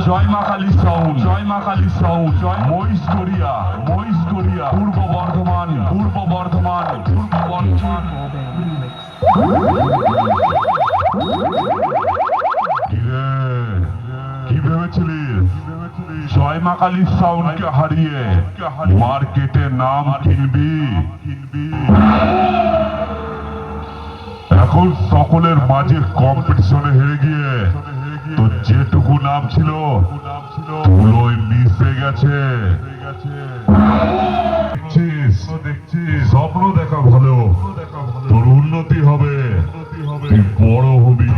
জয় মা কালী সাউন্ড, জয় মা কালী সাউন্ড, জয় মহিষগড়িয়া, মহিষগড়িয়া, পূর্ব বর্ধমান, পূর্ব বর্ধমান, পূর্ব বর্ধমান। কি ভেবেছিলিস জয় মা কালী সাউন্ডকে হারিয়ে মার্কেটে নাম কিনবি? এখন সকলের মাঝে কম্পিটিশনে হেরে গিয়ে তো যেটুকু নাম ছিল ধুলোয় মিশে গেছে। দেখছিস স্বপ্ন দেখা ভালো, তোর উন্নতি হবে, তুই বড় হবি।